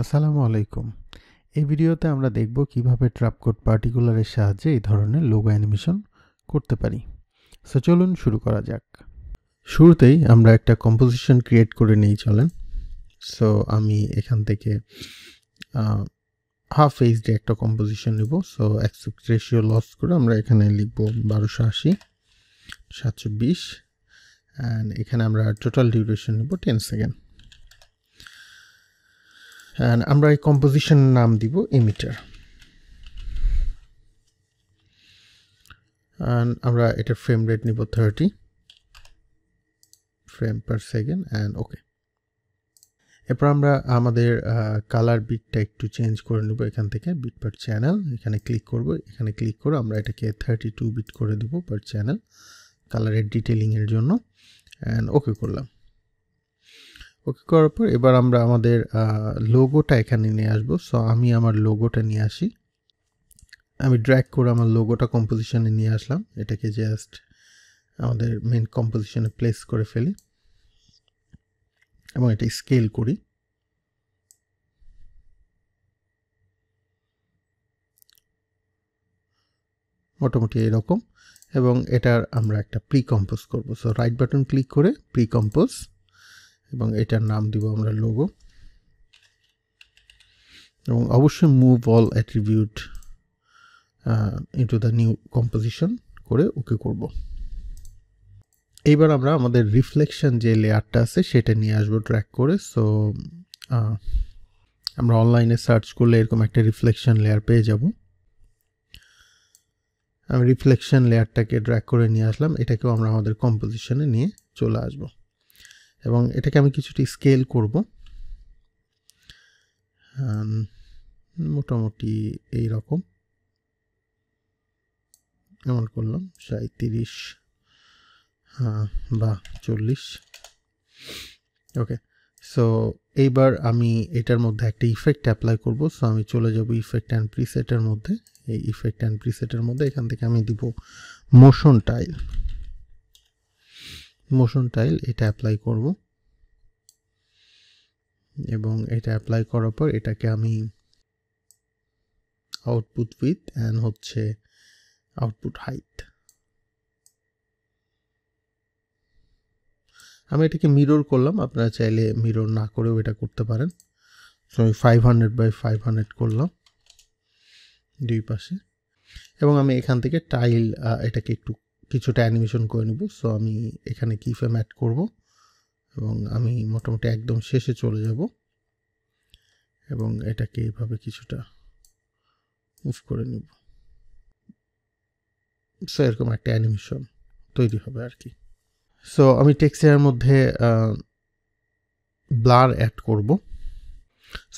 আসসালামু আলাইকুম। এই ভিডিওতে আমরা দেখব কিভাবে ট্র্যাপকোড পার্টিকুলারের সাহায্যে এই ধরনের লোগো অ্যানিমেশন করতে পারি। সো চলুন শুরু করা যাক। শুরুতেই আমরা একটা কম্পোজিশন ক্রিয়েট করে নিই চলেন। সো আমি এখান থেকে হাফ এইচডি একটা কম্পোজিশন নেব। সো অ্যাসপেক্ট রেশিও লস করে আমরা এখানে লিখব 1280 720 অ্যান্ড এখানে আমরা টোটাল ডিউরেশন নেব 10 সেকেন্ড। অ্যান্ড আমরা এই কম্পোজিশন নাম দিব ইমিটার। অ্যান্ড আমরা এটার ফ্রেম রেট নিব 30 frame per second and okay. এরপর আমরা আমাদের কালার বিটটা একটু চেঞ্জ করে নেব এখান থেকে বিট পার চ্যানেল এখানে ক্লিক করব। এখানে ক্লিক করে আমরা এটাকে 32 বিট করে দেব পার চ্যানেল কালারের ডিটেলিংয়ের জন্য অ্যান্ড ওকে করলাম। ওকে করার পর এবার আমরা আমাদের লোগোটা এখানে নিয়ে আসবো। সো আমি আমার লোগোটা নিয়ে আসি। আমি ড্র্যাগ করে আমার লোগোটা কম্পোজিশনে নিয়ে আসলাম। এটাকে জাস্ট আমাদের মেন কম্পোজিশনে প্লেস করে ফেলি এবং এটা স্কেল করি। মোটামুটি এরকম এবং এটার আমরা একটা প্রি কম্পোজ করবো। সো রাইট বাটন ক্লিক করে প্রি কম্পোজ এবং এটার নাম দিব আমরা লোগো এবং অবশ্যই move all attribute into the new composition করে ওকে করব। এইবার আমরা আমাদের রিফ্লেকশন যে লেয়ারটা আছে সেটা নিয়ে আসবো ট্র্যাক করে। সো আমরা অনলাইনে সার্চ করলে এরকম একটা রিফ্লেকশন লেয়ার পেয়ে যাব। আমি রিফ্লেকশন লেয়ারটাকে ড্র্যাগ করে নিয়ে আসলাম। এটাকেও আমরা আমাদের কম্পোজিশনে নিয়ে চলে আসব এবং এটাকে আমি কিছুটা স্কেল করব মোটামুটি এই রকম এমন করলাম 37 বা 40 ওকে। সো এইবার আমি এটার মধ্যে একটা ইফেক্ট অ্যাপ্লাই করব। সো আমি চলে যাব ইফেক্ট অ্যান্ড প্রিসেটের মধ্যে। এই ইফেক্ট অ্যান্ড প্রিসেটের মধ্যে এখান থেকে আমি দিব মোশন টাইল। মোশন টাইল এটা অ্যাপ্লাই করব এবং এটা অ্যাপ্লাই করার পর এটাকে আমি আউটপুট উইথ অ্যান্ড হচ্ছে আউটপুট হাইট আমি এটাকে মিরর করলাম। আপনারা চাইলে মিরর না করেও এটা করতে পারেন। সো আমি 500x500 করলাম দুই পাশে এবং আমি এখান থেকে টাইল এটাকে একটু কিছুটা অ্যানিমেশন করে নেব। সো আমি এখানে কি ফ্রেম অ্যাড করব এবং আমি মোটামুটি একদম শেষে চলে যাব এবং এটাকে এইভাবে কিছুটা মুভ করে নেব। সো এরকম একটা অ্যানিমেশন তৈরি হবে আর কি। সো আমি টেক্সচারের মধ্যে ব্লার অ্যাড করব।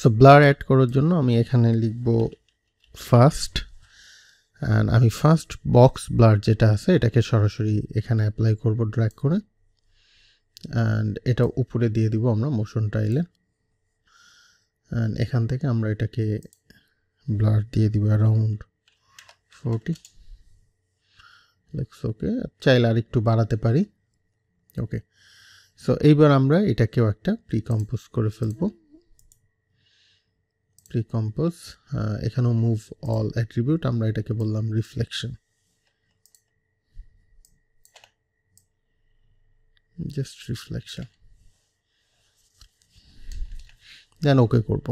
সো ব্লার অ্যাড করার জন্য আমি এখানে লিখব ফার্স্ট অ্যান্ড আমি ফার্স্ট বক্স ব্লার যেটা আছে এটাকে সরাসরি এখানে অ্যাপ্লাই করব ড্র্যাগ করে অ্যান্ড এটা উপরে দিয়ে দিব আমরা মোশন টাইলে অ্যান্ড এখান থেকে আমরা এটাকে ব্লার দিয়ে দিব অ্যারাউন্ড 40 ওকে। চাইলে আর একটু বাড়াতে পারি ওকে। সো এইবার আমরা এটাকেও একটা প্রি কম্পোজ করে ফেলবো। প্রি কম্পোজ এখানেও মুভ অল অ্যাট্রিবিউট আমরা এটাকে বললাম রিফ্লেকশন জাস্ট রিফ্লেকশন দেন ওকে করব।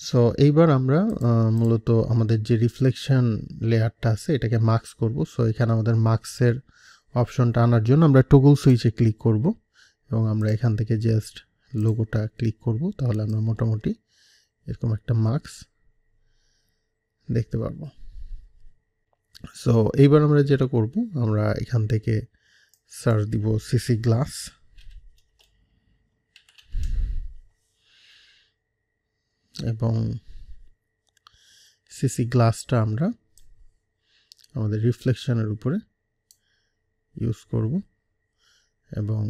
সো এইবার আমরা মূলত আমাদের যে রিফ্লেকশন লেয়ারটা আছে এটাকে মাস্ক করব। সো এখানে আমাদের মাস্কের অপশনটা আনার জন্য আমরা টগল সুইচে ক্লিক করব এবং আমরা এখান থেকে জাস্ট লোগোটা ক্লিক করব। তাহলে আমরা মোটামুটি এরকম একটা মাস্ক দেখতে পারবো। সো এইবার আমরা যেটা করব আমরা এখান থেকে সার্চ দিব সিসি গ্লাস এবং সিসি গ্লাসটা আমরা আমাদের রিফ্লেকশনের উপরে ইউজ করব এবং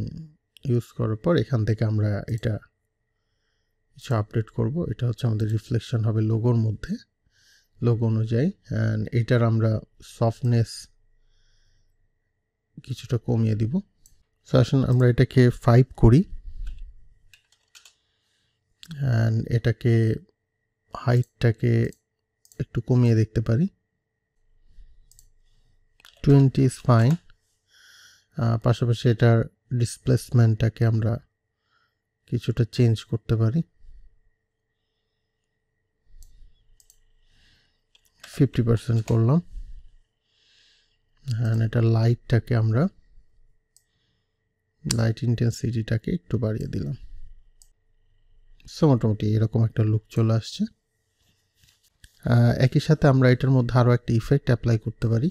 ইউজ করার পর এখান থেকে আমরা এটা কিছু আপডেট করব। এটা হচ্ছে আমাদের রিফ্লেকশন হবে লোগোর মধ্যে লোগো অনুযায়ী অ্যান্ড এটার আমরা সফটনেস কিছুটা কমিয়ে দিব। সো আসুন আমরা এটাকে 5 করি অ্যান্ড এটাকে হাইটটাকে একটু কমিয়ে দেখতে পারি, 20 ইজ ফাইন। পাশাপাশি এটার ডিসপ্লেসমেন্টটাকে আমরা কিছুটা চেঞ্জ করতে পারি, 50% করলাম। অ্যান্ড এটা লাইটটাকে আমরা লাইট ইন্টেন্সিটিটাকে একটু বাড়িয়ে দিলাম। সো মোটামুটি এরকম একটা লুক চলে আসছে। একই সাথে আমরা এটার মধ্যে আরও একটা ইফেক্ট অ্যাপ্লাই করতে পারি,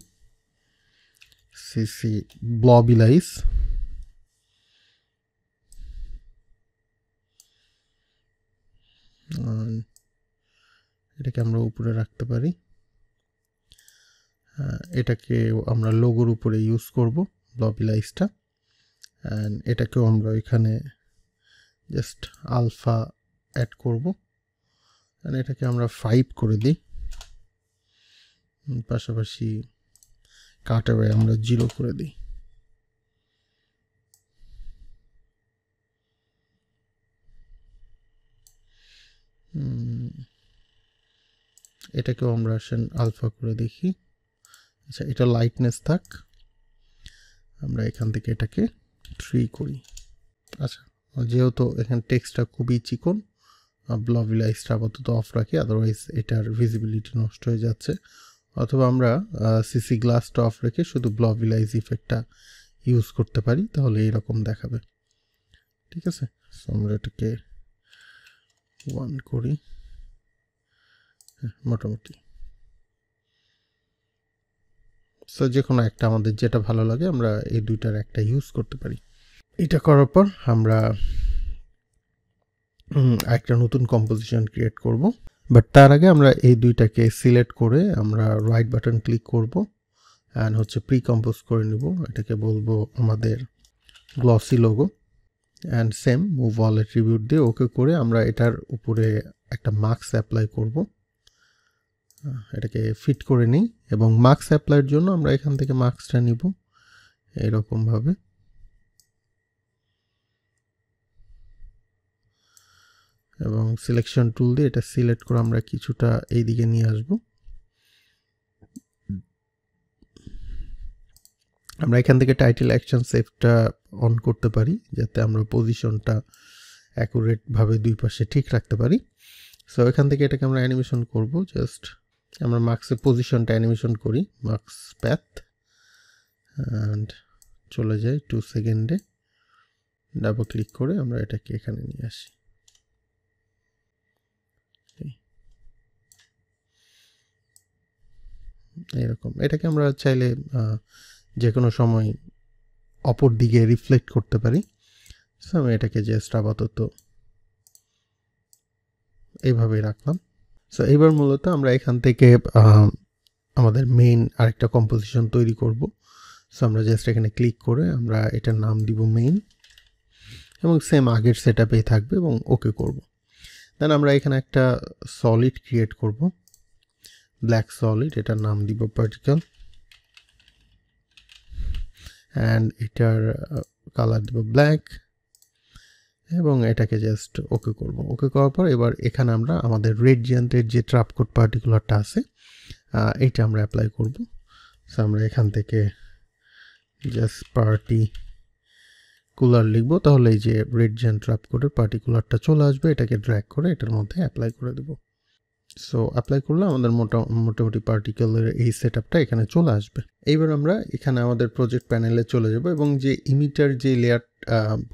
সিসি ব্লবিলাইজ। এটাকে আমরা উপরে রাখতে পারি, এটাকে আমরা লোগোর উপরে ইউজ করব ব্লবিলাইজটা। অ্যান্ড এটাকেও আমরা এখানে জাস্ট আলফা অ্যাড করব, অ্যান্ড এটাকে আমরা 5 করে দিই। পাশাপাশি কাটঅ্যাওয়ে আমরা 0 করে দিই। এটাকেও আমরা আলফা করে দেখি। আচ্ছা, এটা লাইটনেস থাক, আমরা এখান থেকে এটাকে 3 করি। আচ্ছা, যেহেতু এখানে টেক্সটটা খুবই চিকন, ব্লবিলাইজটা আপাতত অফ রাখি, আদারওয়াইজ এটার ভিজিবিলিটি নষ্ট হয়ে যাচ্ছে। অথবা আমরা সিসি গ্লাসটা অফ রেখে শুধু ব্লবিলাইজ ইফেক্টটা ইউজ করতে পারি, তাহলে এইরকম দেখাবে। ঠিক আছে, সো আমরা এটাকে 1 করি, মোটামুটি। সো যে কোনো একটা আমাদের যেটা ভালো লাগে আমরা এই দুইটার একটা ইউজ করতে পারি। এটা করার পর আমরা একটা নতুন কম্পোজিশন ক্রিয়েট করব, বাট তার আগে আমরা এই দুইটাকে সিলেক্ট করে আমরা রাইট বাটন ক্লিক করব অ্যান্ড হচ্ছে প্রি কম্পোজ করে নেব। এটাকে বলবো আমাদের glossy logo, and same move all attribute দিয়ে ওকে করে আমরা এটার উপরে একটা মার্কস অ্যাপ্লাই করব। এটাকে ফিট করে নিই এবং মার্কস অ্যাপ্লাইয়ের জন্য আমরা এখান থেকে মার্কসটা নিব এরকমভাবে। এবং সিলেকশন টুল দিয়ে এটা সিলেক্ট করে আমরা কিছুটা এই দিকে নিয়ে আসব। আমরা এখান থেকে টাইটেল অ্যাকশন সেভটা অন করতে পারি যাতে আমরা পজিশনটা অ্যাকুরেটভাবে দুই পাশে ঠিক রাখতে পারি। সো এখান থেকে এটাকে আমরা অ্যানিমেশন করব, জাস্ট আমরা মার্কসের পজিশনটা অ্যানিমেশন করি, মার্কস প্যাথ, অ্যান্ড চলে যাই 2 সেকেন্ডে, ডাবল ক্লিক করে আমরা এটাকে এখানে নিয়ে আসি। এরকম এটাকে আমরা চাইলে যে কোনো সময় অপর দিকে রিফ্লেক্ট করতে পারি। সো আমি এটাকে জাস্ট আপাতত এইভাবেই রাখলাম। সো এইবার মূলত আমরা এখান থেকে আমাদের মেইন আরেকটা কম্পোজিশন তৈরি করব। সো আমরা জাস্ট এখানে ক্লিক করে আমরা এটার নাম দিব মেইন, এবং সেম আগের সেটআপেই থাকবে এবং ওকে করব। দেন আমরা এখানে একটা সলিড ক্রিয়েট করব, ব্ল্যাক সলিড, এটার নাম দিব পার্টিকেল, অ্যান্ড এটার কালার দিব ব্ল্যাক, এবং এটাকে জাস্ট ওকে করব। ওকে করার পর এবার এখানে আমরা আমাদের রেডিয়েন্টের যে ট্র্যাপ কোড পার্টিকুলারটা আছে এইটা আমরা অ্যাপ্লাই করব। সো আমরা এখান থেকে জাস্ট পার্টিকুলার লিখব, তাহলে এই যে রেডিয়েন্ট ট্র্যাপ কোডের পার্টিকুলারটা চলে আসবে, এটাকে ড্র্যাগ করে এটার মধ্যে অ্যাপ্লাই করে দেব। সো অ্যাপ্লাই করলে আমাদের মোটামুটি পার্টিকেলের এই সেটআপটা এখানে চলে আসবে। এইবার আমরা এখানে আমাদের প্রজেক্ট প্যানেলে চলে যাব এবং যে ইমিটার যে লেয়ার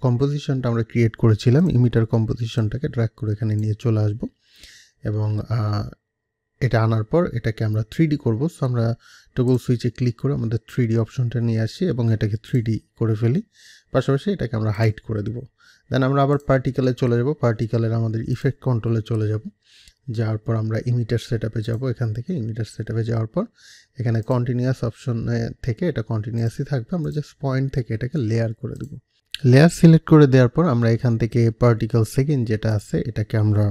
কম্পোজিশনটা আমরা ক্রিয়েট করেছিলাম, ইমিটার কম্পোজিশনটাকে ড্র্যাগ করে এখানে নিয়ে চলে আসব এবং এটা আনার পর এটাকে আমরা 3D করব। সো আমরা টগল সুইচে ক্লিক করে আমাদের 3D অপশনটা নিয়ে আসি এবং এটাকে 3D করে ফেলি। পাশাপাশি এটাকে আমরা হাইড করে দেব। দেন আমরা আবার পার্টিকেলে চলে যাব, পার্টিকেলের আমাদের ইফেক্ট কন্ট্রোলে চলে যাব। যাওয়ার পর আমরা ইমিটার সেটআপে যাব, এখান থেকে ইমিটার সেটআপে যাওয়ার পর এখানে কন্টিনিউয়াস অপশনে থেকে এটা কন্টিনিউয়াসই থাকবে, আমরা জাস্ট পয়েন্ট থেকে এটাকে লেয়ার করে দেব। লেয়ার সিলেক্ট করে দেওয়ার পর আমরা এখান থেকে পার্টিকেল সেকেন্ড যেটা আছে এটাকে আমরা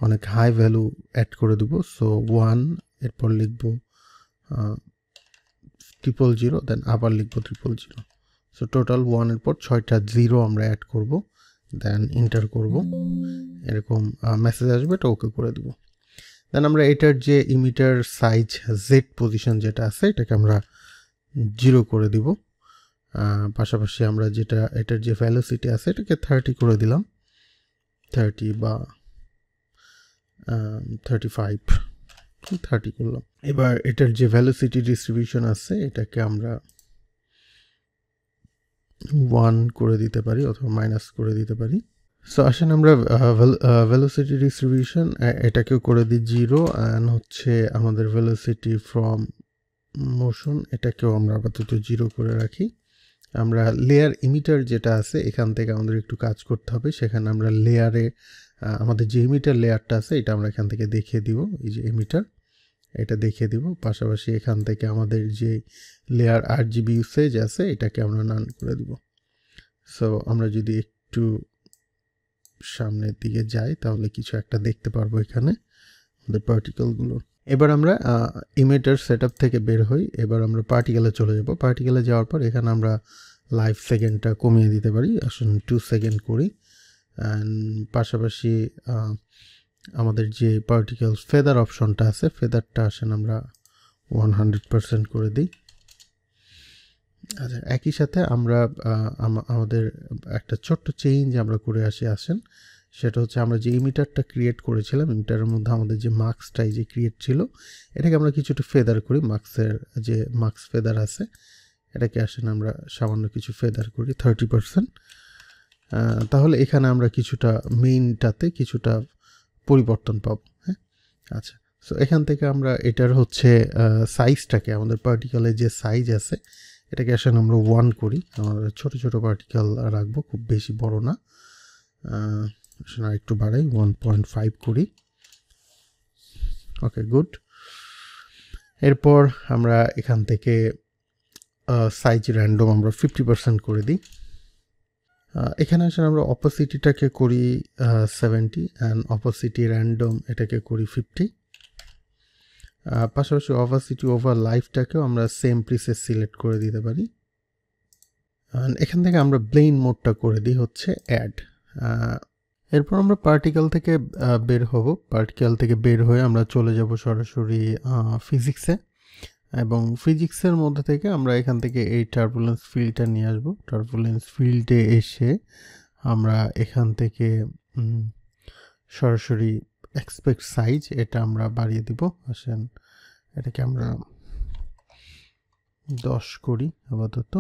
অনেক হাই ভ্যালু অ্যাড করে দেবো। সো 1, এরপর লিখব 000, দেন আবার লিখব 000। সো টোটাল 1 এর পর 6টা 0 আমরা অ্যাড করব, দেন এন্টার করব, এরকম মেসেজ আসবে, এটা ওকে করে দেব। দেন আমরা এটার যে ইমিটার সাইজ জেড পজিশন যেটা আছে এটাকে আমরা 0 করে দিব। পাশাপাশি আমরা যেটা এটার যে ভ্যালোসিটি আছে এটাকে 30 করে দিলাম, 30 বা 35, 30 করলাম। এবার এটার যে ভ্যালোসিটি ডিস্ট্রিবিউশন আছে এটাকে আমরা 1 করে দিতে পারি অথবা মাইনাস করে দিতে পারি। সো আসেন আমরা ভেলোসিটি ডিস্ট্রিবিউশন এটাকেও করে দিই 0, অ্যান্ড হচ্ছে আমাদের ভেলোসিটি ফ্রম মোশন এটাকেও আমরা আপাতত 0 করে রাখি। আমরা লেয়ার ইমিটার যেটা আছে এখান থেকে আমাদের একটু কাজ করতে হবে, সেখানে আমরা লেয়ারে আমাদের যে ইমিটার লেয়ারটা আছে এটা আমরা এখান থেকে দেখিয়ে দিব, এই যে ইমিটার এটা দেখিয়ে দিব। পাশাপাশি এখান থেকে আমাদের যে লেয়ার RGB ইউসেজ আছে এটাকে আমরা নান করে দিব। সো আমরা যদি একটু সামনের দিকে যাই তাহলে কিছু একটা দেখতে পারবো এখানে আমাদের পার্টিকেলগুলো। এবার আমরা ইমিটার সেটআপ থেকে বের হই, এবার আমরা পার্টিকেলে চলে যাব। পার্টিকেলে যাওয়ার পর এখানে আমরা লাইফ সেকেন্ডটা কমিয়ে দিতে পারি, আসুন 2 সেকেন্ড করি। অ্যান্ড পাশাপাশি আমাদের যে পার্টিকেল ফেদার অপশনটা আছে ফেদারটা আসেন আমরা 100% করে দিই। আচ্ছা, একই সাথে আমরা আমাদের একটা ছোট্ট চেঞ্জ আমরা করে আসেন, সেটা হচ্ছে আমরা যে ইমিটারটা ক্রিয়েট করেছিলাম ইমিটারের মধ্যে আমাদের যে মার্কসটাই যে ক্রিয়েট ছিল এটাকে আমরা কিছুটা ফেদার করি, মার্কসের যে মার্কস ফেদার আছে এটাকে আসেন আমরা সামান্য কিছু ফেদার করি 30%। তাহলে এখানে আমরা কিছুটা মেইনটাতে কিছুটা পরিবর্তন পাবো। হ্যাঁ, আচ্ছা, সো এখান থেকে আমরা এটার হচ্ছে সাইজটাকে আমাদের পার্টিকেলের যে সাইজ আছে এটাকে আসলে আমরা 1 করি, আমরা ছোট ছোট পার্টিকেল রাখবো, খুব বেশি বড় না, আসলে একটু বাড়াই 1.5 করি। ওকে, গুড। এরপর আমরা এখান থেকে সাইজ র্যান্ডম আমরা 50% করে দিই। এখানে আসলে আমরা অপোসিটিটাকে করি 70 অ্যান্ড অপোসিটি র্যান্ডম এটাকে করি 50। পাশাপাশি অপাসিটি ওভার লাইফটাকেও আমরা সেম প্রিসেস সিলেক্ট করে দিতে পারি। এখান থেকে আমরা ব্লেন মোডটা করে দিই হচ্ছে অ্যাড। এরপর আমরা পার্টিকেল থেকে বের হব, পার্টিকেল থেকে বের হয়ে আমরা চলে যাব সরাসরি ফিজিক্সে, এবং ফিজিক্সের মধ্যে থেকে আমরা এখান থেকে এই টার্বুলেন্স ফিল্ডটা নিয়ে আসবো। টার্বুলেন্স ফিল্ডে এসে আমরা এখান থেকে সরাসরি এক্সপেক্ট সাইজ এটা আমরা বাড়িয়ে দিব। আসেন এটাকে আমরা 10 করি আপাতত,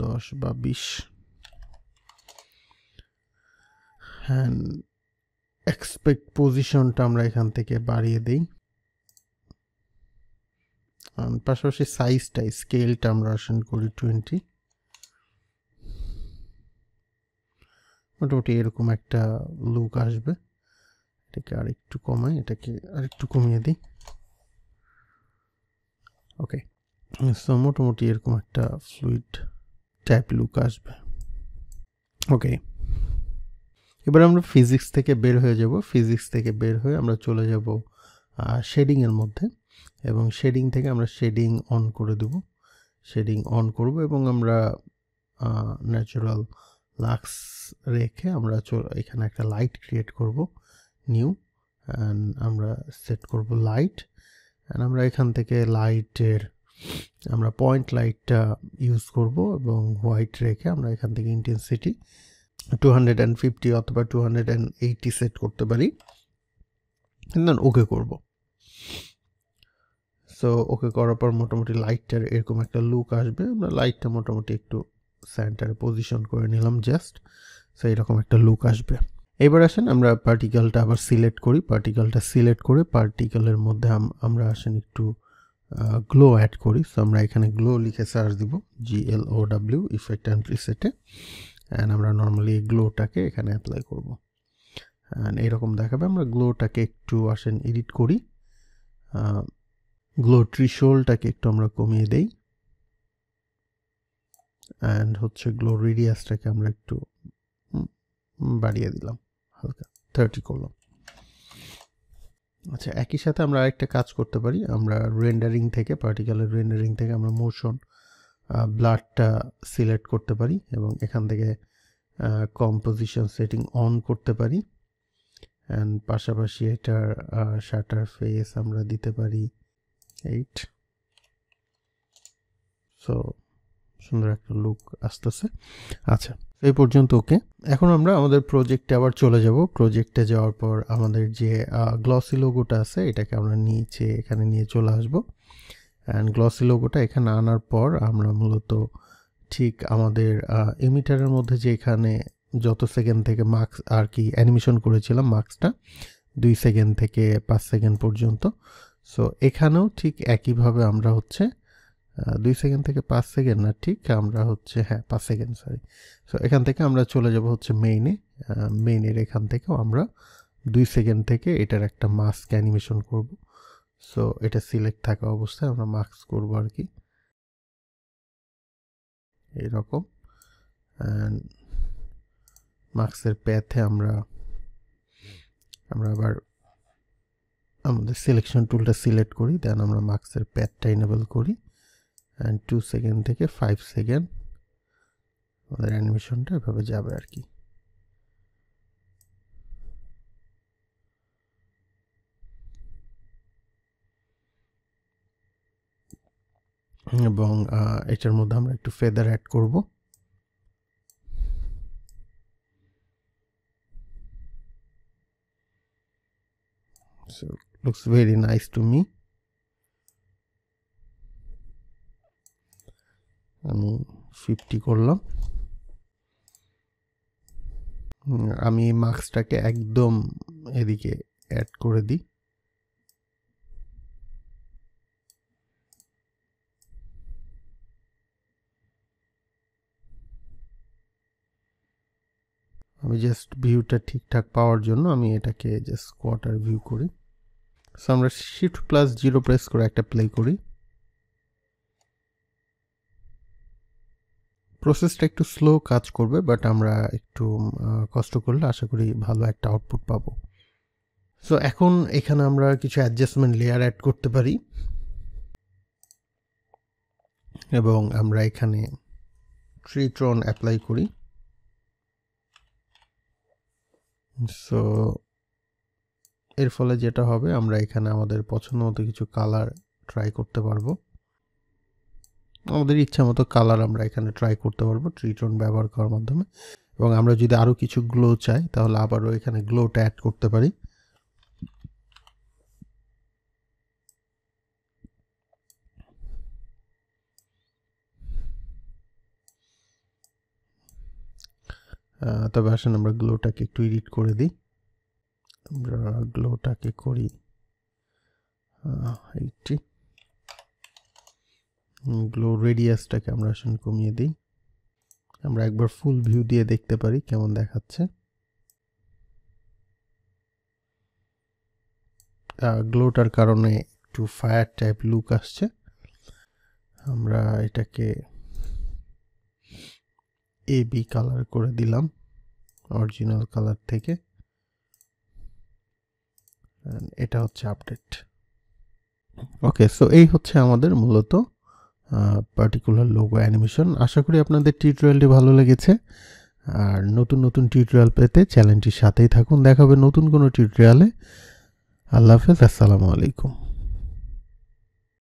10 বা 20। হ্যাঁ, এক্সপেক্ট পজিশনটা আমরা এখান থেকে বাড়িয়ে দিই। পাশাপাশি সাইজটা স্কেলটা আমরা আসেন করি 20। মোটামুটি এরকম একটা লুক আসবে। এটাকে আরেকটু কমাই, এটাকে আরেকটু কমিয়ে দিই। ওকে, সো মোটামুটি এরকম একটা ফ্লুইড টাইপ লুক আসবে। ওকে, এবার আমরা ফিজিক্স থেকে বের হয়ে যাব। ফিজিক্স থেকে বের হয়ে আমরা চলে যাব শেডিংয়ের মধ্যে, এবং শেডিং থেকে আমরা শেডিং অন করে দেব। শেডিং অন করব এবং আমরা ন্যাচারাল লাক্স রেখে আমরা এখানে একটা লাইট ক্রিয়েট করব, নিউ, অ্যান্ড আমরা সেট করব লাইট। অ্যান্ড আমরা এখান থেকে লাইটের আমরা পয়েন্ট লাইটটা ইউজ করব এবং হোয়াইট রেখে আমরা এখান থেকে ইন্টেন্সিটি 250 অথবা 280 সেট করতে পারি, দেন ওকে করব। সো ওকে করার পর মোটামুটি লাইটটার এরকম একটা লুক আসবে। আমরা লাইটটা মোটামুটি একটু সেন্টারে পজিশন করে নিলাম জাস্ট, সো এরকম একটা লুক আসবে। এবার আসেন আমরা পার্টিকেলটা আবার সিলেক্ট করি। পার্টিকেলটা সিলেক্ট করে পার্টিকেলের মধ্যে আমরা আসেন একটু গ্লো অ্যাড করি। সো আমরা এখানে গ্লো লিখে সার্চ দিব, GLOW ইফেক্ট অ্যান্ড প্রিসেটে, অ্যান্ড আমরা নর্মালি এই গ্লোটাকে এখানে অ্যাপ্লাই করব, অ্যান্ড এরকম দেখাবে। আমরা গ্লোটাকে একটু আসেন এডিট করি, গ্লো থ্রেশহোল্ডটাকে একটু আমরা কমিয়ে দেই, অ্যান্ড হচ্ছে গ্লো রেডিয়াসটাকে আমরা একটু বাড়িয়ে দিলাম, হালকা 30 করলাম। আচ্ছা, একই সাথে আমরা আরেকটা কাজ করতে পারি। আমরা রেন্ডারিং থেকে, পার্টিকেলের রেন্ডারিং থেকে আমরা মোশন ব্লাডটা সিলেক্ট করতে পারি এবং এখান থেকে কম্পোজিশন সেটিং অন করতে পারি অ্যান্ড পাশাপাশি এটার শাটার ফেস আমরা দিতে পারি 8। সো সুন্দর একটা লুক আসতেছে। আচ্ছা, এই পর্যন্ত ওকে। এখন আমরা আমাদের প্রজেক্টে আবার চলে যাব। প্রজেক্টে যাওয়ার পর আমাদের যে গ্লসি লোগোটা আছে এটাকে আমরা নিচে এখানে নিয়ে চলে আসব অ্যান্ড গ্লসি লোগোটা এখানে আনার পর আমরা মূলত ঠিক আমাদের এমিটারের মধ্যে যে এখানে যত সেকেন্ড থেকে মার্কস আর কি অ্যানিমেশন করেছিলাম মার্কসটা 2 সেকেন্ড থেকে 5 সেকেন্ড পর্যন্ত। সো এখানেও ঠিক একইভাবে আমরা হচ্ছে 2 সেকেন্ড থেকে 5 সেকেন্ড না, ঠিক আমরা হচ্ছে 5 সেকেন্ড সরি। সো এখান থেকে আমরা চলে যাব হচ্ছে মেইনের এখান থেকেও আমরা 2 সেকেন্ড থেকে এটার একটা মাস্ক অ্যানিমেশন করব। সো এটা সিলেক্ট থাকা অবস্থায় আমরা মাস্ক করব আর কি এইরকম। অ্যান্ড মাস্কের প্যাথে আমরা আবার আমাদের সিলেকশন টুলটা সিলেক্ট করি, দেন আমরা মাস্কের প্যাথটা এনেবল করি অ্যান্ড 2 সেকেন্ড থেকে 5 সেকেন্ড আমাদের অ্যানিমেশনটা এভাবে যাবে আর কি। এবং এটার মধ্যে আমরা একটু ফেদার অ্যাড করব। So looks very nice to me. আমি 50 করলাম। আমি মার্কসটাকে একদম এদিকে অ্যাড করে দিই। আমি জাস্ট ভিউটা ঠিকঠাক পাওয়ার জন্য আমি এটাকে জাস্ট কোয়ার্টার ভিউ করি। সো আমরা Shift+0 প্রেস করে একটা প্লে করি। প্রসেসটা একটু স্লো কাজ করবে, বাট আমরা একটু কষ্ট করলে আশা করি ভালো একটা আউটপুট পাবো। সো এখন এখানে আমরা কিছু অ্যাডজাস্টমেন্ট লেয়ার অ্যাড করতে পারি এবং আমরা এখানে ট্রিট্রন অ্যাপ্লাই করি। সো এর ফলে যেটা হবে আমরা এখানে আমাদের পছন্দ মতো কিছু কালার ট্রাই করতে পারবো। আমাদের ইচ্ছা মতো কালার আমরা এখানে ট্রাই করতে পারবো ট্রিটন ব্যবহার করার মাধ্যমে। এবং আমরা যদি আরও কিছু গ্লো চাই তাহলে আবারও এখানে গ্লোটা অ্যাড করতে পারি। তবে আসেন আমরা গ্লোটাকে একটু এডিট করে দিই। আমরা গ্লোটাকে করি 80। গ্লো রেডিয়াসটাকে আমরা আসলে কমিয়ে দিই। আমরা একবার ফুল ভিউ দিয়ে দেখতে পারি কেমন দেখাচ্ছে। গ্লোটার কারণে একটু ফায়ার টাইপ লুক আসছে। আমরা এটাকে AB কালার করে দিলাম অরিজিনাল কালার থেকে। এটা হচ্ছে আপডেট। ওকে, সো এই হচ্ছে আমাদের মূলত পার্টিকুলার লোগো অ্যানিমেশন। আশা করি আপনাদের টিউটোরিয়ালটি ভালো লেগেছে। আর নতুন নতুন টিউটোরিয়াল পেতে চ্যানেলটির সাথেই থাকুন। দেখা হবে নতুন কোনো টিউটোরিয়ালে। আল্লাহ হাফেজ, আসসালামু আলাইকুম।